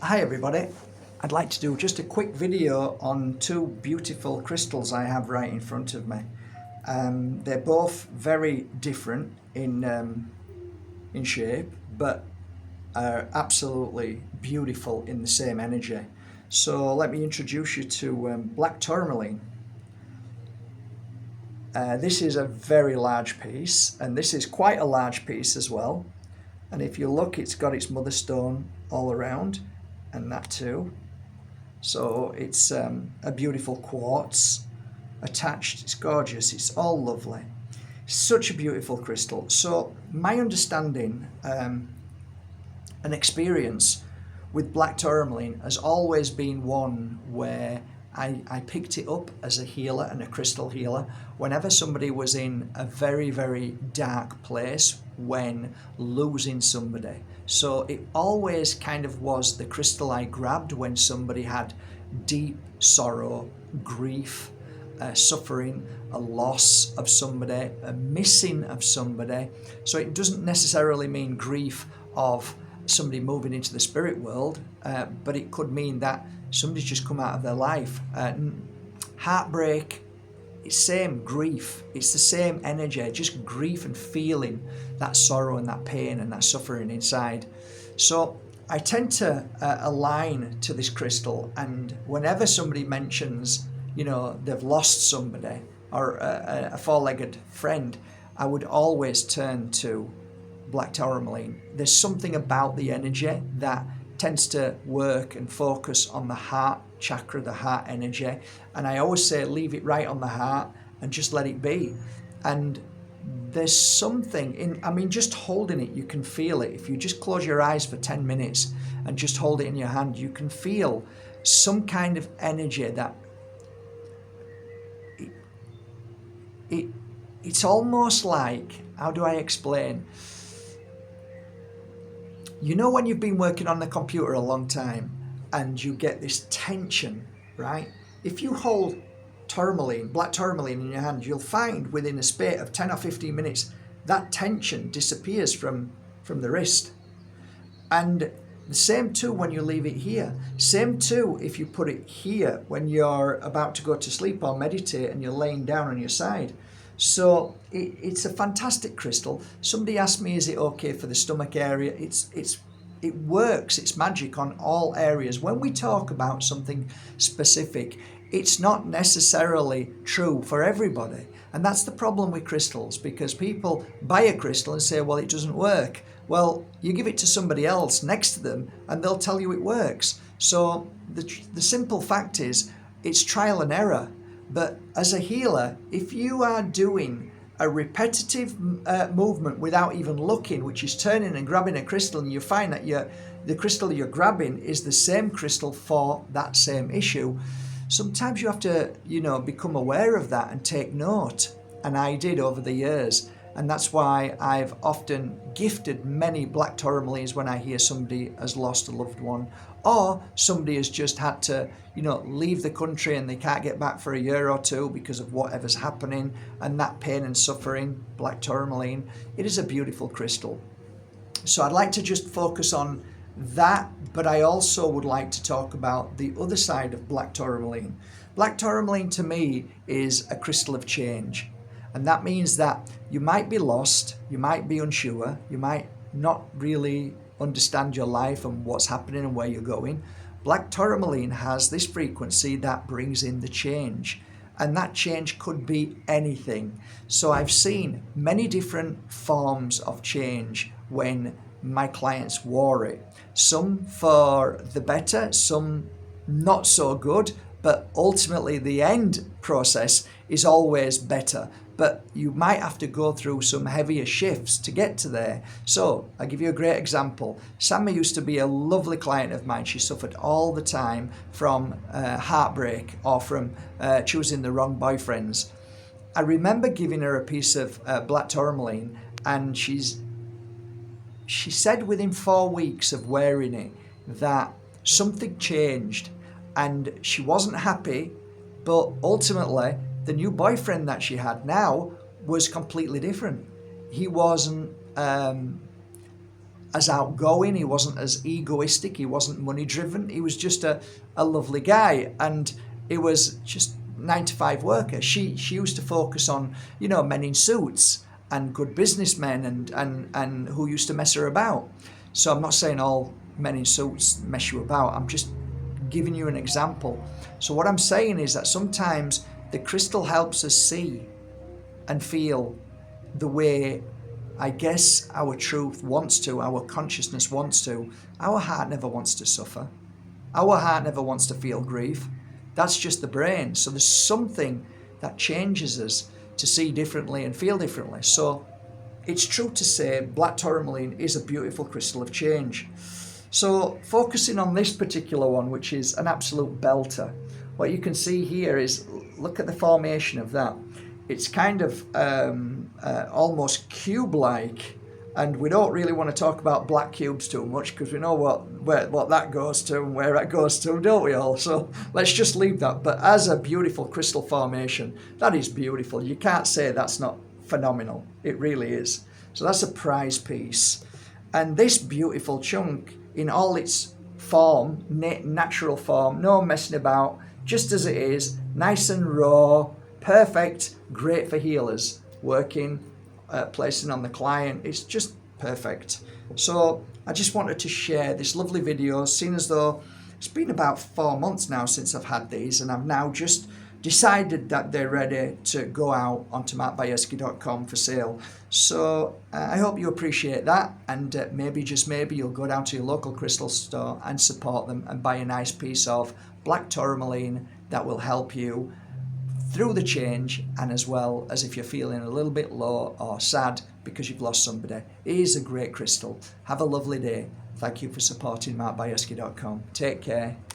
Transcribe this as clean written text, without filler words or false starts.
Hi everybody, I'd like to do just a quick video on two beautiful crystals I have right in front of me. They're both very different in shape, but are absolutely beautiful in the same energy. So let me introduce you to black tourmaline. This is a very large piece, and this is quite a large piece as well. And if you look, it's got its mother stone all around, and that too. So it's a beautiful quartz attached. It's gorgeous. It's all lovely. Such a beautiful crystal. So my understanding and experience with black tourmaline has always been one where I picked it up as a healer and a crystal healer whenever somebody was in a very, very dark place when losing somebody. So it always kind of was the crystal I grabbed when somebody had deep sorrow, grief, suffering, a loss of somebody, a missing of somebody. So it doesn't necessarily mean grief of somebody moving into the spirit world, but it could mean that somebody's just come out of their life. Heartbreak, it's same grief. It's the same energy, just grief and feeling that sorrow and that pain and that suffering inside. So I tend to align to this crystal, and whenever somebody mentions, they've lost somebody or a four-legged friend, I would always turn to black tourmaline. There's something about the energy that tends to work and focus on the heart chakra, the heart energy. And I always say, leave it right on the heart and just let it be. And there's something in, just holding it, you can feel it. If you just close your eyes for 10 minutes and just hold it in your hand, you can feel some kind of energy that it's almost like, how do I explain? When you've been working on the computer a long time and you get this tension, right? If you hold black tourmaline in your hand, you'll find within a space of 10 or 15 minutes, that tension disappears from the wrist. And the same too when you leave it here. Same too if you put it here when you're about to go to sleep or meditate and you're laying down on your side. So it's a fantastic crystal. Somebody asked me, is it okay for the stomach area? It works, it's magic on all areas. When we talk about something specific, it's not necessarily true for everybody. And that's the problem with crystals, because people buy a crystal and say, well, it doesn't work. Well, you give it to somebody else next to them and they'll tell you it works. So the simple fact is, it's trial and error. But as a healer, if you are doing a repetitive movement without even looking, which is turning and grabbing a crystal, and you find that the crystal you're grabbing is the same crystal for that same issue, sometimes you have to, become aware of that and take note. And I did over the years. And that's why I've often gifted many black tourmalines when I hear somebody has lost a loved one, or somebody has just had to, leave the country and they can't get back for a year or two because of whatever's happening, and that pain and suffering, black tourmaline, it is a beautiful crystal. So I'd like to just focus on that, but I also would like to talk about the other side of black tourmaline. Black tourmaline to me is a crystal of change. And that means that you might be lost, you might be unsure, you might not really understand your life and what's happening and where you're going. Black tourmaline has this frequency that brings in the change. And that change could be anything. So I've seen many different forms of change when my clients wore it. Some for the better, some not so good, but ultimately the end process is always better. But you might have to go through some heavier shifts to get to there. So I'll give you a great example. Sammy used to be a lovely client of mine. She suffered all the time from heartbreak or from choosing the wrong boyfriends. I remember giving her a piece of black tourmaline, and she said within 4 weeks of wearing it that something changed and she wasn't happy, but ultimately the new boyfriend that she had now was completely different. He wasn't as outgoing, he wasn't as egoistic, he wasn't money driven, he was just a lovely guy, and he was just 9 to 5 worker. She used to focus on, you know, men in suits and good businessmen and who used to mess her about. So I'm not saying all men in suits mess you about, I'm just giving you an example. So what I'm saying is that sometimes the crystal helps us see and feel the way, I guess, our truth wants to, our consciousness wants to. Our heart never wants to suffer. Our heart never wants to feel grief. That's just the brain. So there's something that changes us to see differently and feel differently. So it's true to say black tourmaline is a beautiful crystal of change. So focusing on this particular one, which is an absolute belter, what you can see here is, look at the formation of that. It's kind of almost cube-like, and we don't really want to talk about black cubes too much because we know what that goes to and where that goes to, don't we all? So let's just leave that. But as a beautiful crystal formation, that is beautiful. You can't say that's not phenomenal. It really is. So that's a prize piece. And this beautiful chunk in all its form, natural form, no messing about, just as it is, nice and raw, perfect, great for healers, working, placing on the client. It's just perfect. So I just wanted to share this lovely video, seeing as though it's been about 4 months now since I've had these, and I've now just decided that they're ready to go out onto markbajerski.com for sale. So I hope you appreciate that, and maybe, just maybe, you'll go down to your local crystal store and support them and buy a nice piece of black tourmaline that will help you through the change, and as well as if you're feeling a little bit low or sad because you've lost somebody. It is a great crystal. Have a lovely day. Thank you for supporting markbajerski.com. Take care.